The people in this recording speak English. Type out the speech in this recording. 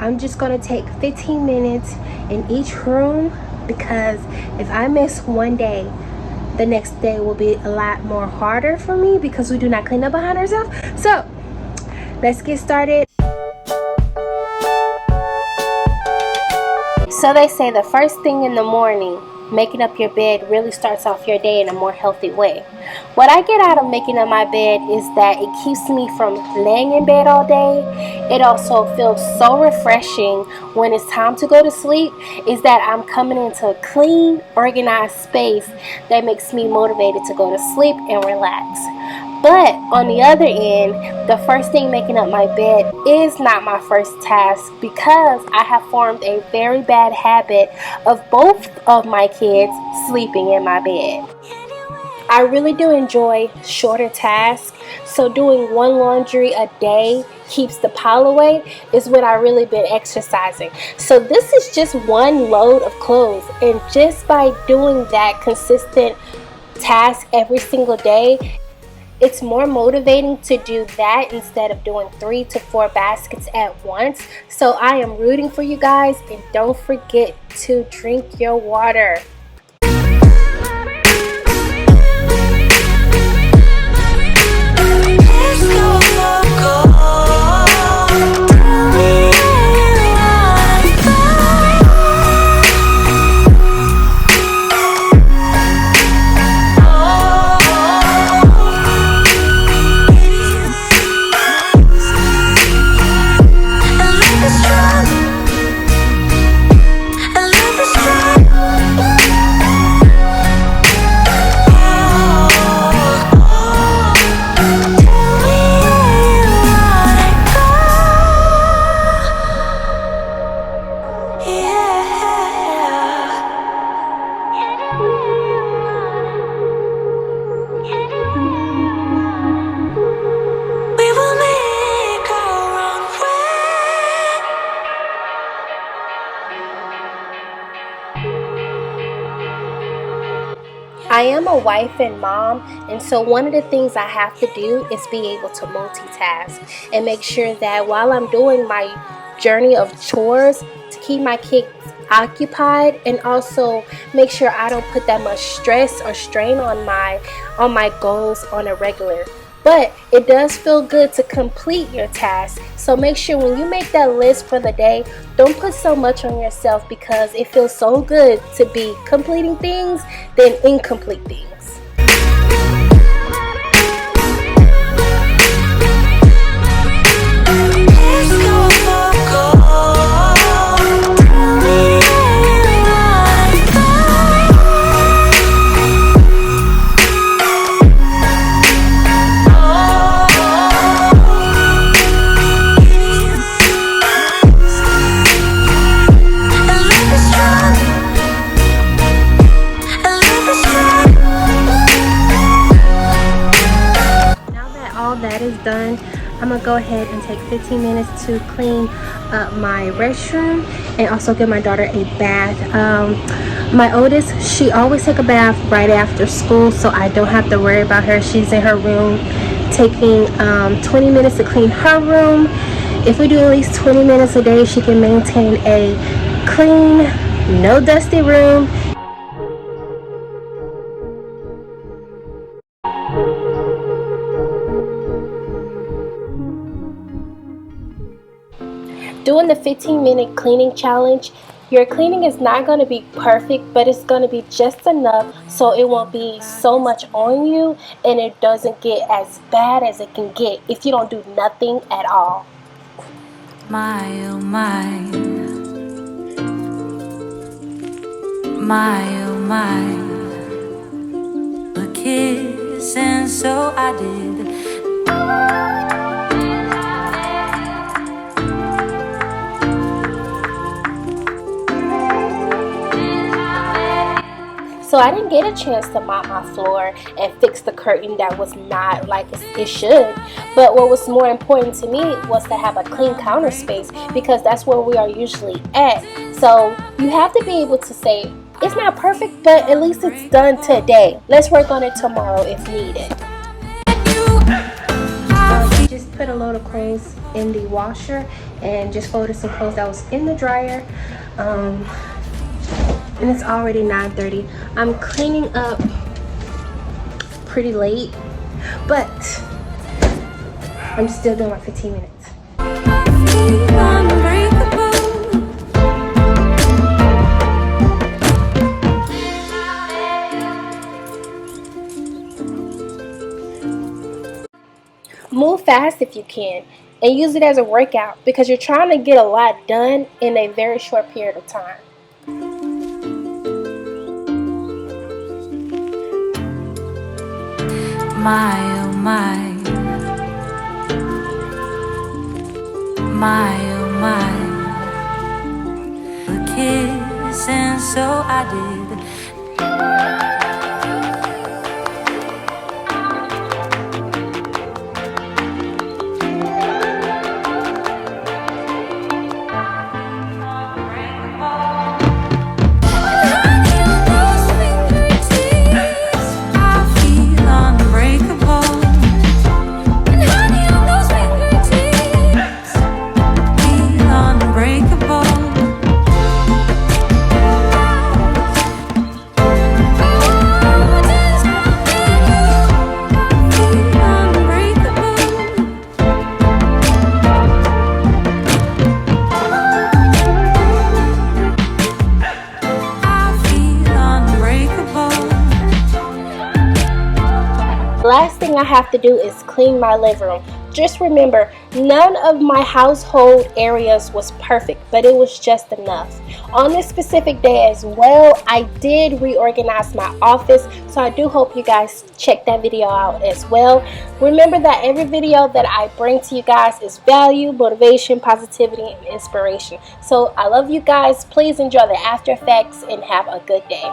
I'm just gonna take 15 minutes in each room, because if I miss one day, the next day will be a lot more harder for me because we do not clean up behind ourselves. So let's get started. So they say the first thing in the morning, making up your bed really starts off your day in a more healthy way. What I get out of making up my bed is that it keeps me from laying in bed all day. It also feels so refreshing when it's time to go to sleep, is that I'm coming into a clean, organized space that makes me motivated to go to sleep and relax. But on the other end, the first thing making up my bed is not my first task, because I have formed a very bad habit of both of my kids sleeping in my bed. I really do enjoy shorter tasks, so doing one laundry a day keeps the pile away is when I really been exercising. So this is just one load of clothes, and just by doing that consistent task every single day, it's more motivating to do that instead of doing 3 to 4 baskets at once. So I am rooting for you guys, and don't forget to drink your water. I am a wife and mom, and so one of the things I have to do is be able to multitask and make sure that while I'm doing my journey of chores, to keep my kids occupied, and also make sure I don't put that much stress or strain on my goals on a regular. But it does feel good to complete your task. So make sure when you make that list for the day, don't put so much on yourself, because it feels so good to be completing things than incomplete things. That is done, I'm gonna go ahead and take 15 minutes to clean up my restroom and also give my daughter a bath. My oldest, she always take a bath right after school, so I don't have to worry about her. She's in her room taking 20 minutes to clean her room. If we do at least 20 minutes a day, she can maintain a clean, no dusty room. Doing the 15-minute cleaning challenge, your cleaning is not going to be perfect, but it's going to be just enough so it won't be so much on you, and it doesn't get as bad as it can get if you don't do nothing at all. My oh my, my oh my, a kiss, and so I did. So I didn't get a chance to mop my floor and fix the curtain that was not like it should. But what was more important to me was to have a clean counter space, because that's where we are usually at. So you have to be able to say, it's not perfect, but at least it's done today. Let's work on it tomorrow if needed. So you just put a load of clothes in the washer and just folded some clothes that was in the dryer. And it's already 9:30. I'm cleaning up pretty late, but I'm still doing my 15 minutes. Move fast if you can and use it as a workout because you're trying to get a lot done in a very short period of time. My, oh my, my, oh my, a kiss, and so I did. Last thing I have to do is clean my living room. Just remember, none of my household areas was perfect, but it was just enough. On this specific day as well, I did reorganize my office, so I do hope you guys check that video out as well. Remember that every video that I bring to you guys is value, motivation, positivity, and inspiration. So I love you guys. Please enjoy the after effects and have a good day.